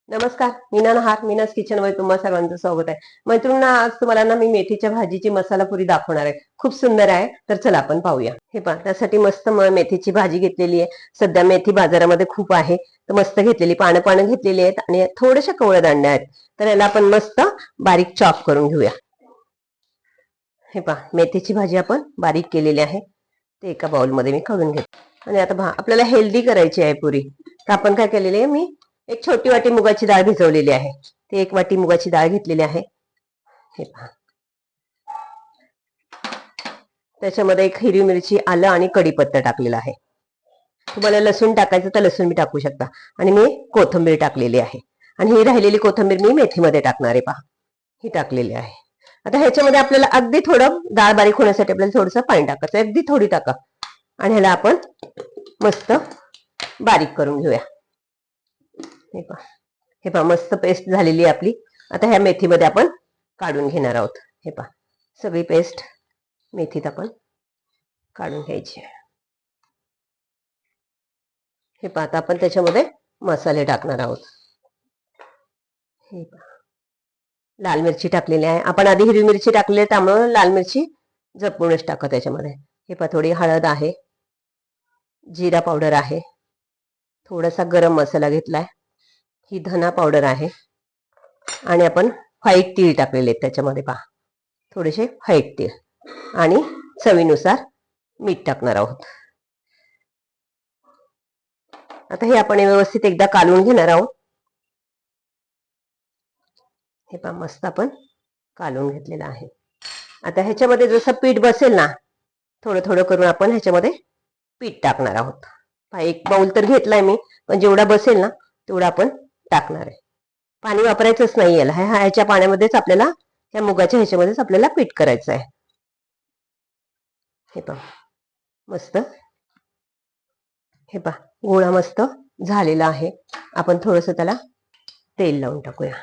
नमस्कार, मीना नहार, मीनाज किचन मध्ये तुम्हा सर्वांचं स्वागत आहे. मैत्रिणींनो, आज तुम्हाला ना मी मेथीच्या भाजीची मसाला पुरी दाखवणार आहे. खूप सुंदर आहे, तर चला आपण पाहूया. हे पहा, त्यासाठी मस्त मेथीची भाजी घेतलेली आहे. सध्या मेथी बाजारामध्ये खूप आहे, तर मस्त घेतलेली पानं घेतलेली आहेत आणि थोड्याशा कवळ्या दांड्या आहेत. तर याला आपण मस्त बारीक चॉप करून घेऊया. हे पहा, मेथीची भाजी आपण बारीक केलेली आहे. ते एका बाउलमध्ये मी काढून घेते. आणि आता आपल्याला हेल्दी करायची आहे पुरी, तर आपण काय केलेली आहे, मी एक छोटी वाटी मुगाची डाळ भिजवलेली आहे. ती एक वाटी मुगाची डाळ घेतलेली आहे. हे पहा, त्याच्यामध्ये एक हिरवी मिरची, आलं आणि कढीपत्ता टाकलेला आहे. तुम्हाला लसूण टाकायचं तर लसूण मी टाकू शकता. आणि मी कोथिंबीर टाकलेली आहे. आणि ही राहिलेली कोथिंबीर मी मेथीमध्ये टाकणार आहे. पहा, ही टाकलेली आहे. आता ह्याच्यामध्ये आपल्याला अगदी थोडं डाळ बारीक होण्यासाठी आपल्याला थोडंसं पाणी टाकायचं, अगदी थोडी टाका. आणि ह्याला आपण मस्त बारीक करून घेऊया. हे पहा, मस्त पेस्ट झालेली आहे आपली. आता ह्या मेथीमध्ये आपण काढून घेणार आहोत. हे पहा, सगळी पेस्ट मेथीत आपण काढून घ्यायची. हे पहा, आता आपण त्याच्यामध्ये मसाले टाकणार आहोत. हे पहा, लाल मिरची टाकलेली आहे. आपण आधी हिरवी मिरची टाकली, त्यामुळे लाल मिरची जपूनच टाका त्याच्यामध्ये. हे पहा, थोडी हळद आहे, जिरा पावडर आहे, थोडासा गरम मसाला घेतलाय, ही धना पावडर आहे, आणि आपण व्हाईट तीळ टाकलेले आहेत त्याच्यामध्ये. पहा, थोडेसे व्हाईट तीळ, आणि चवीनुसार मीठ टाकणार आहोत. आता हे आपण व्यवस्थित एकदा कालवून घेणार आहोत. हे पहा, मस्त आपण कालवून घेतलेलं आहे. आता ह्याच्यामध्ये जसं पीठ बसेल ना, थोडं थोडं करून आपण ह्याच्यामध्ये पीठ टाकणार आहोत. एक बाउल तर घेतलाय मी, पण जेवढा बसेल ना तेवढा आपण टाकणार आहे. पाणी वापरायचंच नाही याला. ह्याच्या पाण्यामध्येच आपल्याला, ह्या मुगाच्या ह्याच्यामध्येच आपल्याला पीठ करायचं आहे. हे पहा, मस्त. हे पहा, गोळा मस्त झालेला आहे. आपण थोडस त्याला तेल लावून टाकूया.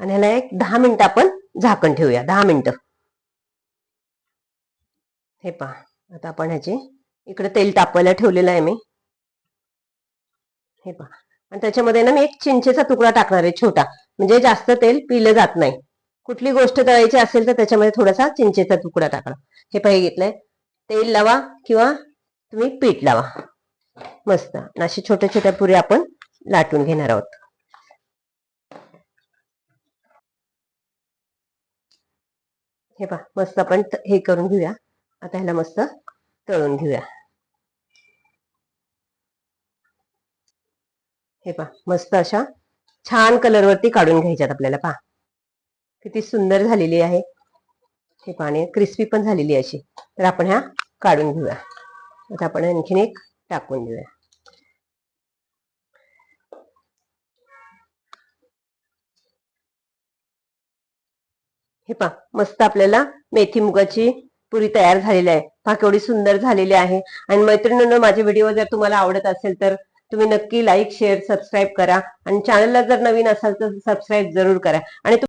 आणि ह्याला एक 10 मिनिटं आपण झाकण ठेवूया. 10 मिनिटं. हे पहा, आता आपण ह्याचे इकडे तेल तापवायला ठेवलेलं आहे मी. हे पहा, आणि त्याच्यामध्ये ना मी एक चिंचेचा तुकडा टाकणार आहे, छोटा, म्हणजे जास्त तेल पिलं जात नाही. कुठली गोष्ट तळायची असेल तर त्याच्यामध्ये थोडासा चिंचेचा तुकडा टाका. हे पहा, घेतलंय. तेल लावा किंवा तुम्ही पीठ लावा. मस्त अशा छोट्या छोट्या पुऱ्या आपण लाटून घेणार आहोत. हे पहा, मस्त आपण हे करून घेऊया. आता ह्याला मस्त तळून घेऊया. हे पहा, मस्त अशा छान कलरवरती काढून घ्यायच्यात आपल्याला. पहा, किती सुंदर झालेली आहे. हे पाणी क्रिस्पी पण झालेली अशी. तर आपण ह्या काढून घेऊया. आता आपण आणखीन एक टाकून घेऊया. हे पहा, मस्त आपल्याला मेथी मुगाची पुरी तयार झालेली आहे. पहा, केवढी सुंदर झालेली आहे. आणि मैत्रिणींनो, माझे व्हिडिओ जर तुम्हाला आवडत असेल तर तुम्ही नक्की लाईक, शेअर, सबस्क्राईब करा. आणि चॅनलला जर नवीन असाल तर सबस्क्राईब जरूर करा. आणि